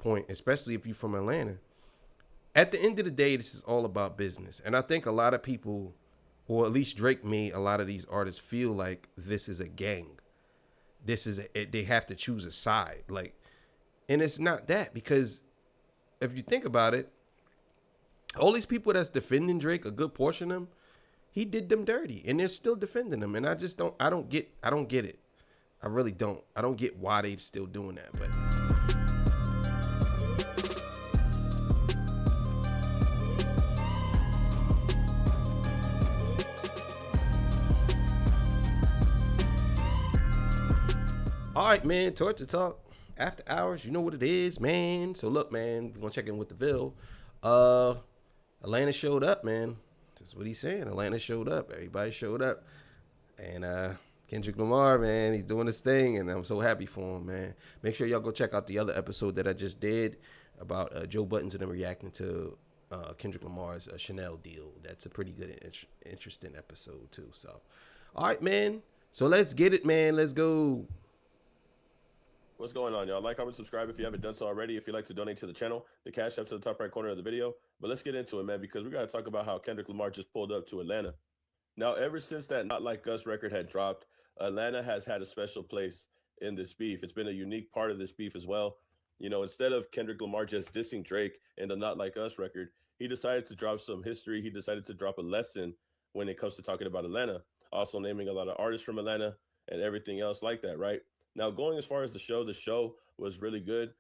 point, especially if you're from Atlanta, at the end of the day, this is all about business. And I think a lot of people, or at least Drake made a lot of these artists feel like this is a gang. They have to choose a side. Like, and it's not that, because if you think about it, all these people that's defending Drake, a good portion of them, he did them dirty, and they're still defending him. And I don't get it. I really don't. I don't get why they still doing that. But all right, man. Torture Talk after hours. You know what it is, man. So look, man, we're gonna check in with the Ville. Atlanta showed up, man. That's what he's saying. Atlanta showed up. Everybody showed up. And Kendrick Lamar, man, he's doing his thing, and I'm so happy for him, man. Make sure y'all go check out the other episode that I just did about Joe Buttons and them reacting to Kendrick Lamar's Chanel deal. That's a pretty good, interesting episode, too. So, all right, man. So let's get it, man. Let's go. What's going on, y'all? Like, comment, subscribe if you haven't done so already. If you'd like to donate to the channel, the cash app's to the top right corner of the video. But let's get into it, man, because we got to talk about how Kendrick Lamar just pulled up to Atlanta. Now, ever since that Not Like Us record had dropped, Atlanta has had a special place in this beef. It's been a unique part of this beef as well. You know, instead of Kendrick Lamar just dissing Drake in the Not Like Us record, he decided to drop some history. He decided to drop a lesson when it comes to talking about Atlanta, also naming a lot of artists from Atlanta and everything else like that, right? Now, going as far as the show was really good.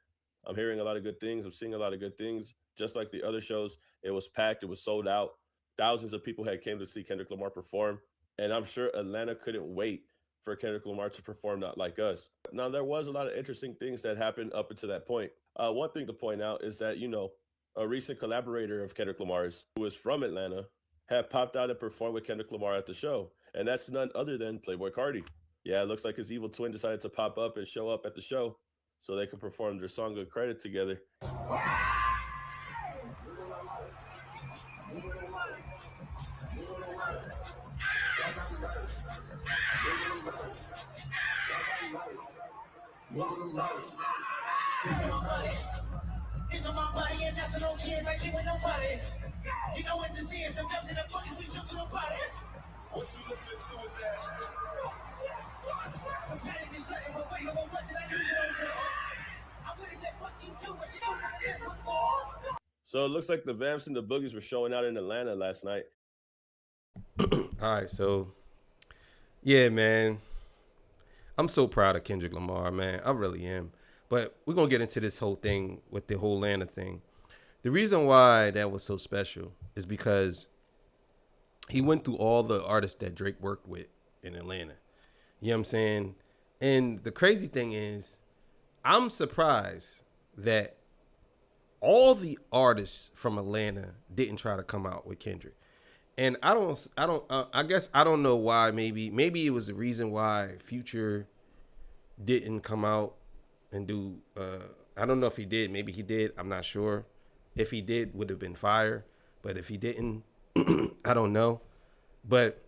I'm hearing a lot of good things. I'm seeing a lot of good things. Just like the other shows, it was packed. It was sold out. Thousands of people had came to see Kendrick Lamar perform. And I'm sure Atlanta couldn't wait for Kendrick Lamar to perform Not Like Us. Now, there was a lot of interesting things that happened up until that point. One thing to point out is that, you know, a recent collaborator of Kendrick Lamar's, who is from Atlanta, had popped out and performed with Kendrick Lamar at the show. And that's none other than Playboi Carti. Yeah, it looks like his evil twin decided to pop up and show up at the show so they could perform their song Good Credit together. So it looks like the Vamps and the Boogies were showing out in Atlanta last night. All right, so yeah, man, I'm so proud of Kendrick Lamar, man. I really am. But we're gonna get into this whole thing with the whole Atlanta thing. The reason why that was so special is because he went through all the artists that Drake worked with in Atlanta. You know what I'm saying? And the crazy thing is, I'm surprised that all the artists from Atlanta didn't try to come out with Kendrick. And I guess I don't know why. Maybe it was the reason why Future didn't come out and do, I don't know if he did. Maybe he did. I'm not sure. If he did, would have been fire. But if he didn't, I don't know. But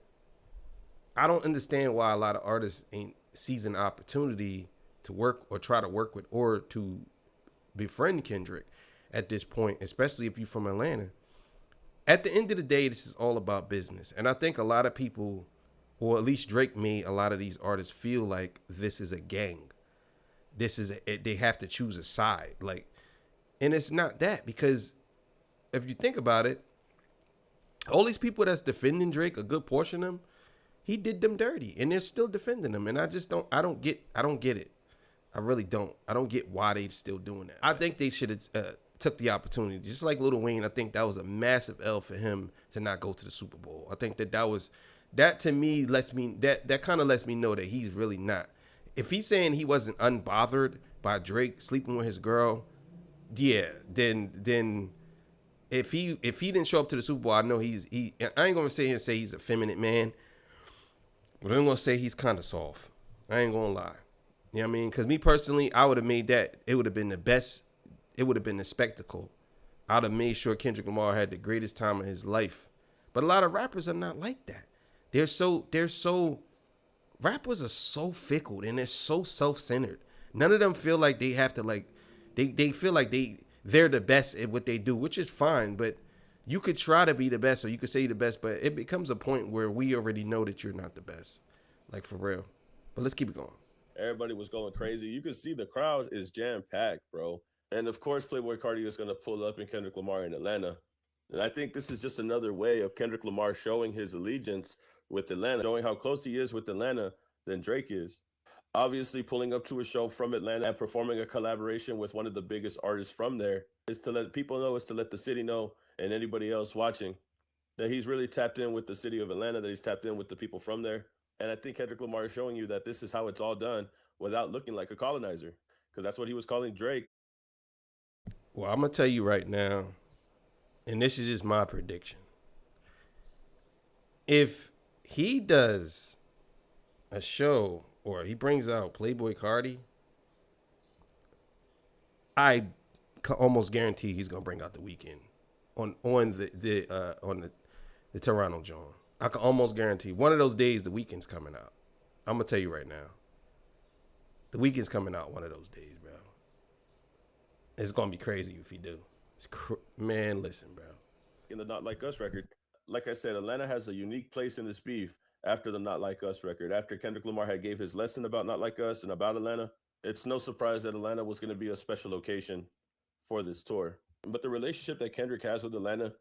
I don't understand why a lot of artists ain't seizing opportunity to work or try to work with or to befriend Kendrick at this point, especially if you're from Atlanta. At the end of the day, this is all about business. And I think a lot of people, or at least Drake made a lot of these artists feel like this is a gang. They have to choose a side. Like, and it's not that, because if you think about it, all these people that's defending Drake, a good portion of them, he did them dirty, and they're still defending him. And I don't get it. I really don't. I don't get why they still doing that. I think they should have took the opportunity. Just like Lil Wayne, I think that was a massive L for him to not go to the Super Bowl. I think that to me that kind of lets me know that he's really not. If he's saying he wasn't unbothered by Drake sleeping with his girl, yeah, then if he didn't show up to the Super Bowl, I know I ain't gonna sit here and say he's a feminine man, but I'm gonna say he's kind of soft. I ain't gonna lie. You know what I mean? Because me personally, I would have made that. It would have been the best. It would have been a spectacle. I'd have made sure Kendrick Lamar had the greatest time of his life. But a lot of rappers are not like that. Rappers are so fickle and they're so self-centered. None of them feel like they have to, like, They feel like they're the best at what they do, which is fine. But you could try to be the best, or you could say you're the best, but it becomes a point where we already know that you're not the best, like for real. But let's keep it going. Everybody was going crazy. You could see the crowd is jam packed, bro. And of course, Playboy Cardi is going to pull up in Kendrick Lamar in Atlanta. And I think this is just another way of Kendrick Lamar showing his allegiance with Atlanta, showing how close he is with Atlanta than Drake is. Obviously, pulling up to a show from Atlanta and performing a collaboration with one of the biggest artists from there is to let people know, is to let the city know and anybody else watching that he's really tapped in with the city of Atlanta, that he's tapped in with the people from there. And I think Kendrick Lamar is showing you that this is how it's all done without looking like a colonizer, because that's what he was calling Drake. Well, I'm gonna tell you right now, and this is just my prediction. If he does a show or he brings out Playboy Cardi, I almost guarantee he's gonna bring out the weekend on the Toronto John. I can almost guarantee one of those days the weekend's coming out. I'm gonna tell you right now, the weekend's coming out one of those days, bro. It's gonna be crazy if he do. Man, listen, bro. In the Not Like Us record, like I said, Atlanta has a unique place in this beef after the Not Like Us record. After Kendrick Lamar had gave his lesson about Not Like Us and about Atlanta, it's no surprise that Atlanta was going to be a special location for this tour. But the relationship that Kendrick has with Atlanta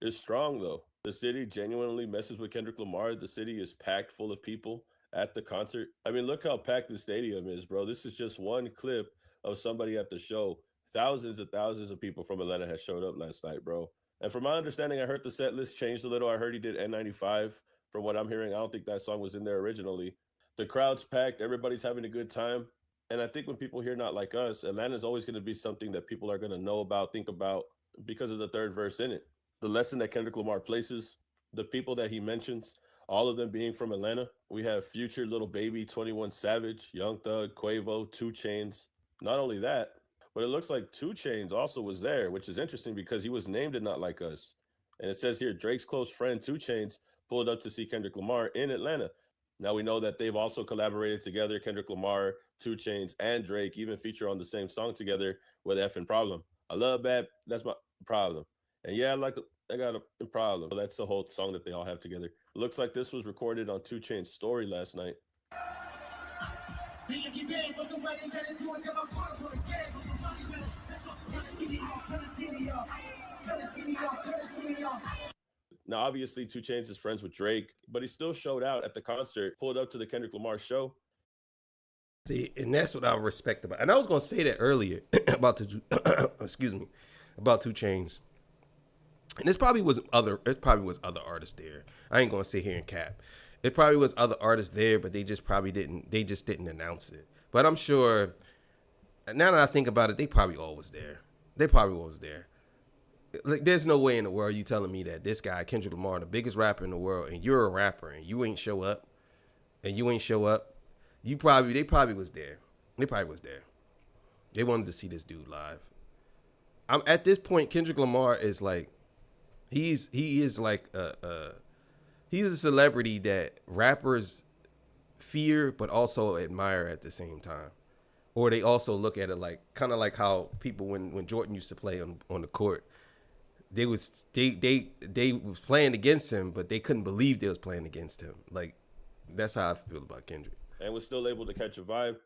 is strong, though. The city genuinely messes with Kendrick Lamar. The city is packed full of people at the concert. I mean, look how packed the stadium is, bro. This is just one clip of somebody at the show. Thousands and thousands of people from Atlanta has showed up last night, bro. And from my understanding, I heard the set list changed a little. I heard he did N95. From what I'm hearing, I don't think that song was in there originally. The crowd's packed. Everybody's having a good time. And I think when people hear Not Like Us, Atlanta's always going to be something that people are going to know about, think about, because of the third verse in it. The lesson that Kendrick Lamar places, the people that he mentions, all of them being from Atlanta. We have Future, Little Baby, 21 Savage, Young Thug, Quavo, 2 Chainz. Not only that, but it looks like 2 Chainz also was there, which is interesting because he was named in Not Like Us. And it says here, Drake's close friend 2 Chainz pulled up to see Kendrick Lamar in Atlanta. Now we know that they've also collaborated together, Kendrick Lamar, 2 Chainz, and Drake even feature on the same song together with Effing Problem. I love that. That's my problem. And yeah, I got a problem. So that's the whole song that they all have together. It looks like this was recorded on 2 Chainz' story last night. Now, obviously, 2 Chainz is friends with Drake, but he still showed out at the concert, pulled up to the Kendrick Lamar show. See, and that's what I respect about. And I was gonna say that earlier about excuse me, about 2 Chainz. And this probably was other. It probably was other artists there. I ain't gonna sit here and cap. It probably was other artists there, but they just probably didn't. They just didn't announce it. But I'm sure. Now that I think about it, they probably all was there. They probably was there. Like, there's no way in the world you telling me that this guy Kendrick Lamar, the biggest rapper in the world, and you're a rapper and you ain't show up, and you ain't show up. They probably was there. They probably was there. They wanted to see this dude live. I'm at this point. Kendrick Lamar is like. He is like he's a celebrity that rappers fear but also admire at the same time, or they also look at it like kind of like how people when Jordan used to play on the court, they was playing against him, but they couldn't believe they was playing against him. Like that's how I feel about Kendrick. And was still able to catch a vibe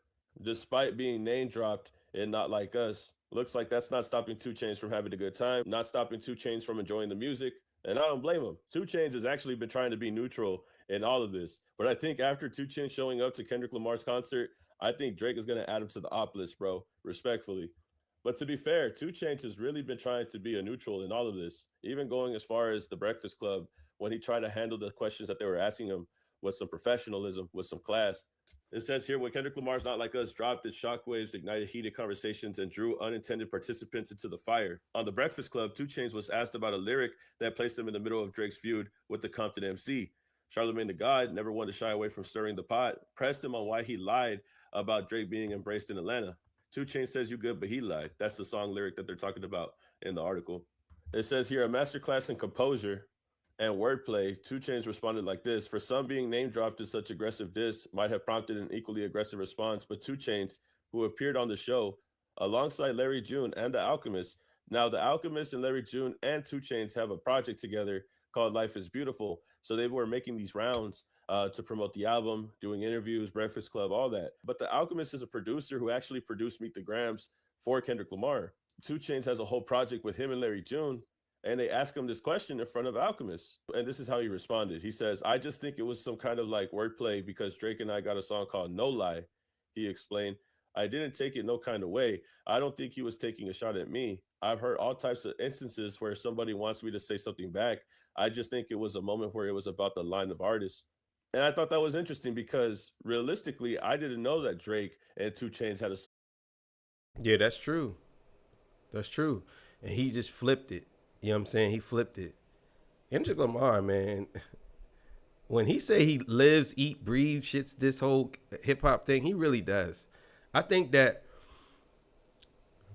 despite being name dropped and Not Like Us. Looks like that's not stopping 2 Chainz from having a good time, not stopping 2 Chainz from enjoying the music. And I don't blame him. 2 Chainz has actually been trying to be neutral in all of this. But I think after 2 Chainz showing up to Kendrick Lamar's concert, I think Drake is going to add him to the op list, bro, respectfully. But to be fair, 2 Chainz has really been trying to be a neutral in all of this, even going as far as the Breakfast Club when he tried to handle the questions that they were asking him with some professionalism, with some class. It says here, when Kendrick Lamar's Not Like Us dropped, its shockwaves ignited heated conversations and drew unintended participants into the fire. On The Breakfast Club, 2 Chainz was asked about a lyric that placed him in the middle of Drake's feud with the Compton MC. Charlamagne the God, never one to shy away from stirring the pot, pressed him on why he lied about Drake being embraced in Atlanta. 2 Chainz says you good, but he lied. That's the song lyric that they're talking about in the article. It says here, a masterclass in composure and wordplay. 2 Chainz responded like this: for some, being name dropped in such aggressive diss might have prompted an equally aggressive response, but 2 Chainz, who appeared on the show, alongside Larry June and The Alchemist. Now, The Alchemist and Larry June and 2 Chainz have a project together called Life is Beautiful. So they were making these rounds to promote the album, doing interviews, Breakfast Club, all that. But The Alchemist is a producer who actually produced Meet the Grams for Kendrick Lamar. 2 Chainz has a whole project with him and Larry June, and they ask him this question in front of Alchemist. And this is how he responded. He says, I just think it was some kind of like wordplay because Drake and I got a song called No Lie. He explained, I didn't take it no kind of way. I don't think he was taking a shot at me. I've heard all types of instances where somebody wants me to say something back. I just think it was a moment where it was about the line of artists. And I thought that was interesting because realistically, I didn't know that Drake and 2 Chainz had a. Yeah, that's true. That's true. And he just flipped it. You know what I'm saying? He flipped it. Kendrick Lamar, man, when he say he lives, eat, breathe, shits this whole hip hop thing, he really does. I think that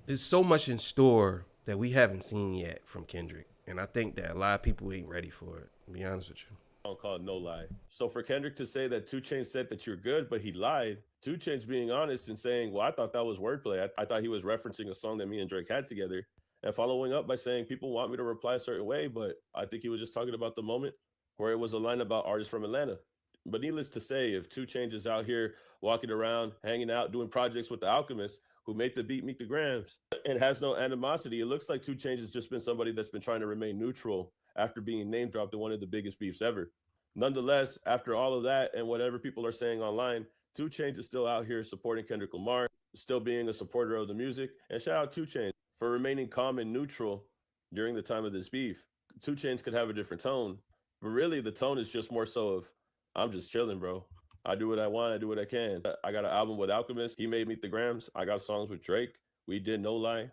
there's so much in store that we haven't seen yet from Kendrick. And I think that a lot of people ain't ready for it, to be honest with you. Song called No Lie. So for Kendrick to say that 2 Chainz said that you're good, but he lied, 2 Chainz being honest and saying, well, I thought that was wordplay. I thought he was referencing a song that me and Drake had together. And following up by saying, people want me to reply a certain way, but I think he was just talking about the moment where it was a line about artists from Atlanta. But needless to say, if 2 Chainz is out here walking around, hanging out, doing projects with The Alchemist, who made the beat Meet the Grams, and has no animosity, it looks like 2 Chainz has just been somebody that's been trying to remain neutral after being name dropped in one of the biggest beefs ever. Nonetheless, after all of that and whatever people are saying online, 2 Chainz is still out here supporting Kendrick Lamar, still being a supporter of the music, and shout out 2 Chainz for remaining calm and neutral during the time of this beef. 2 Chainz could have a different tone, but really the tone is just more so of, I'm just chilling, bro. I do what I want. I do what I can. I got an album with Alchemist. He made Meet the Grams. I got songs with Drake. We did No Lie.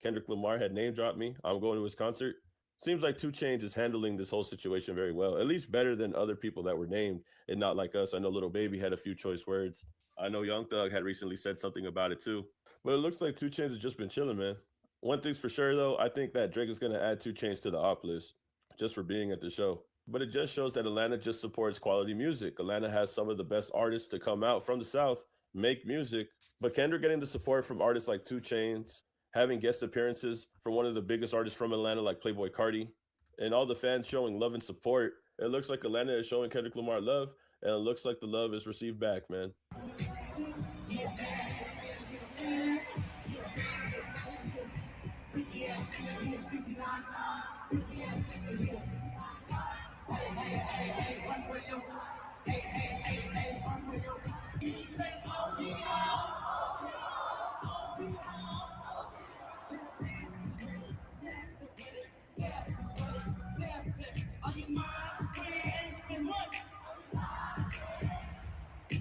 Kendrick Lamar had name dropped me. I'm going to his concert. Seems like 2 Chainz is handling this whole situation very well, at least better than other people that were named and not like us. I know Lil Baby had a few choice words. I know Young Thug had recently said something about it too. But it looks like 2 Chainz has just been chilling, man. One thing's for sure, though, I think that Drake is going to add 2 Chainz to the op list just for being at the show. But it just shows that Atlanta just supports quality music. Atlanta has some of the best artists to come out from the South, make music. But Kendrick getting the support from artists like 2 Chainz, having guest appearances from one of the biggest artists from Atlanta like Playboi Carti, and all the fans showing love and support, it looks like Atlanta is showing Kendrick Lamar love, and it looks like the love is received back, man.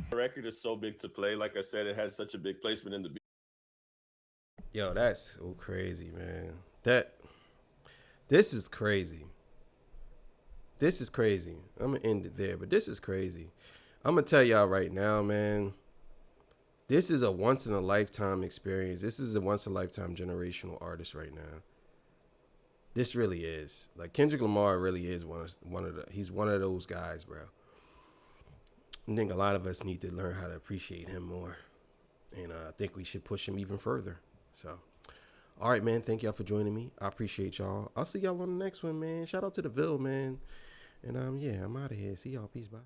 The record is so big to play. Like I said, it has such a big placement in the beat. Yo, that's so crazy, man. This is crazy. This is crazy. I'm gonna end it there, but this is crazy. I'm gonna tell y'all right now, man. This is a once in a lifetime experience. This is a once in a lifetime generational artist right now. This really is. Like Kendrick Lamar really is he's one of those guys, bro. I think a lot of us need to learn how to appreciate him more. And I think we should push him even further. So, all right, man. Thank y'all for joining me. I appreciate y'all. I'll see y'all on the next one, man. Shout out to the Ville, man. And yeah, I'm out of here. See y'all. Peace. Bye.